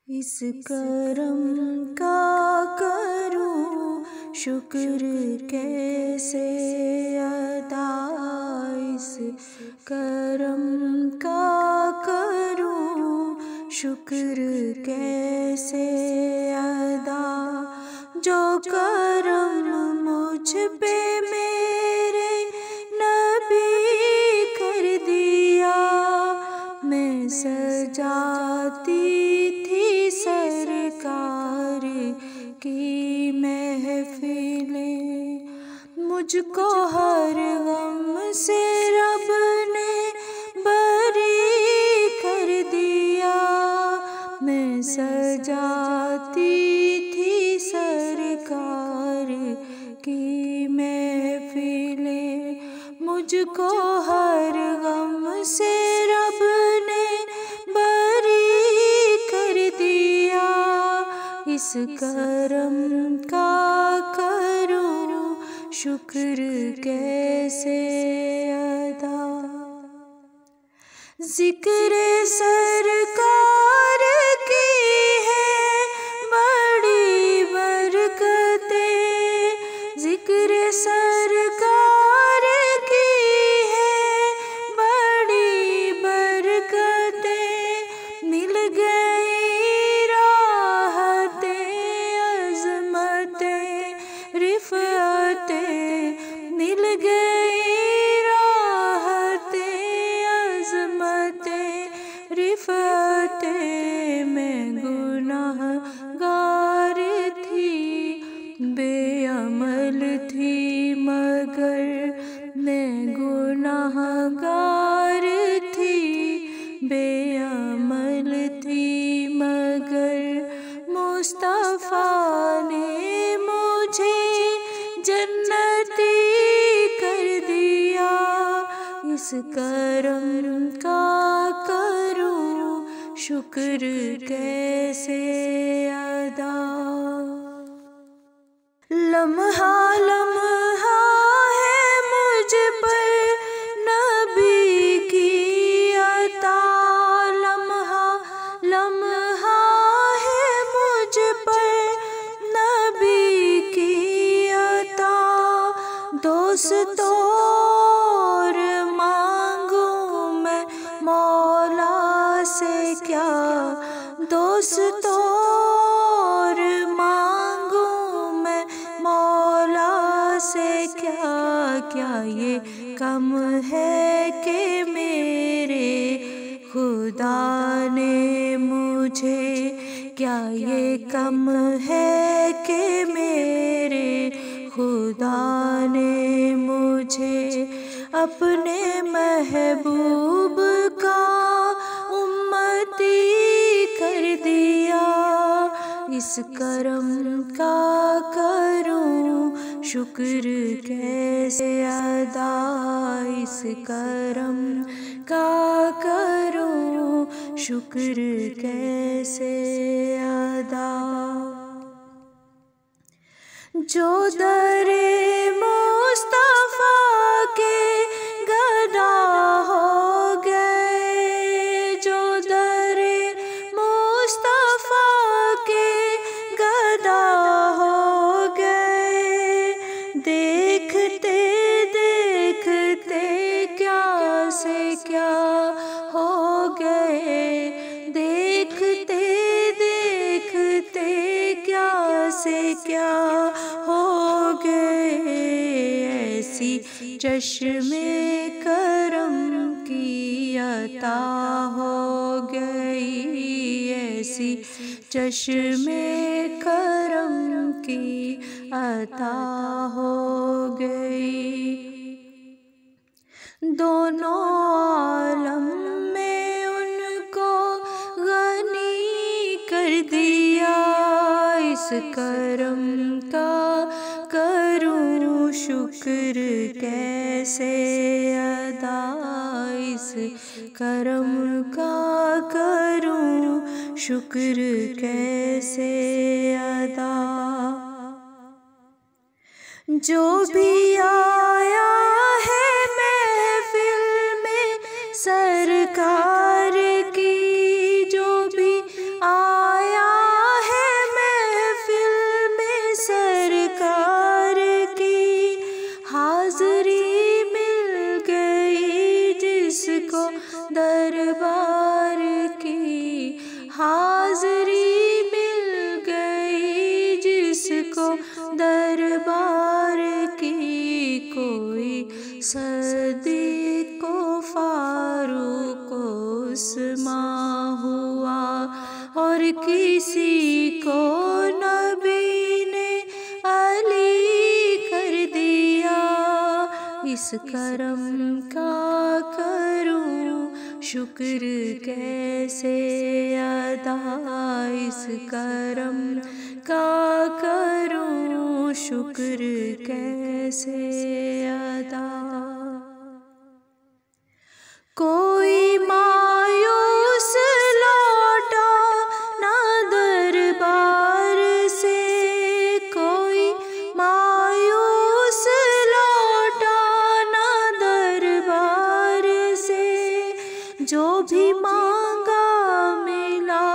اس کرم کا کروں شکر کیسے ادا، اس کرم کا کروں شکر کیسے ادا، جو کرم مجھ پہ میرے نبی کر دیا، میں سجاتی تھی سرکار کی محفلیں، مجھ کو ہر غم سے رب نے بری کر دیا، میں سجاتی تھی سرکار کی محفلیں، مجھ کو ہر غم سے رب نے بری کر دیا، اس کرم کا کروں شکر کیسے ادا۔ ذکر سرکار کی ہے بڑی برکتیں، ذکر سرکار کی ہے بڑی برکتیں، مل گئی راحتیں عظمتیں رفعتیں، مل گئی راحتیں عظمتیں رفعتیں، میں گناہ گار تھی بے عمل تھی مگر، میں گناہ گار تھی بے عمل تھی مگر، مصطفیٰ نے مجھے جنتی کر دیا، اس کرم کا کروں شکر کیسے ادا۔ لمحہ لمحہ ہے مجھ پر نبی کی عطا، لمحہ لمحہ ہے مجھ پر نبی کی عطا، دوست اور مانگوں میں مولا سے کیا، دوست اور مانگوں میں مولا سے کیا، کیا یہ کم ہے کہ میرے خدا نے مجھے، کیا یہ کم ہے کہ میرے خدا نے مجھے اپنے محبوب کا امتی کر دیا، اس کرم کا کروں شکر کیسے ادا، اس کرم کا کروں شکر کیسے ادا۔ جو در مصطفیٰ کے گدا ہو گئے، جو در مصطفیٰ کے گدا ہو گئے، دیکھتے دیکھتے کیا سے کیا ہو گئے، دیکھتے دیکھتے کیا سے کیا ہو گئے، ایسی چشم کرم کی عطا ہو گئی، ایسی چشم کرم کی عطا ہو گئی، دونوں عالم میں ان کو غنی کر دیا، اس کرم کا کروں شکر کیسے ادا، اس کرم کا کروں شکر کیسے ادا۔ جو بھی آیا ہے محفل میں سرکار کی، جو بھی آیا حاضری مل گئی جس کو دربار کی، کوئی صدیق کو فاروق کو عثمان ہوا، اور کسی کو نبی نے علی کر دیا۔ اس کرم کا کروں شکر کیسے ادا، اس کرم کا کروں شکر کیسے ادا۔ کوئی مایوس لوٹا نہ دربار سے، کوئی مایوس لوٹا نہ دربار سے، جو بھی مانگا ملا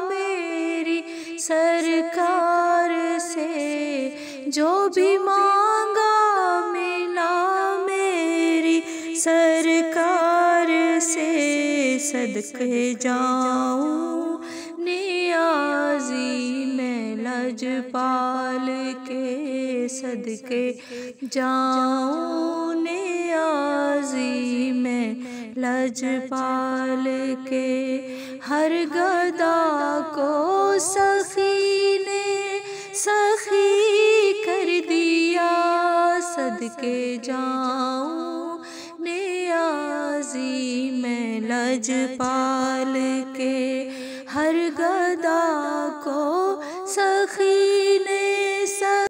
میری سرکار سے، جو بھی مانگا ملا میری سرکار سے۔ صدقے جاؤں نیازی میں لجپال کے، صدقے جاؤں نیازی میں لجپال کے۔ ہر گدا کو سخی نے سخی کر دیا، صدقے جاؤں نیازی میں لجپال کے۔ ہر گدا کو سخی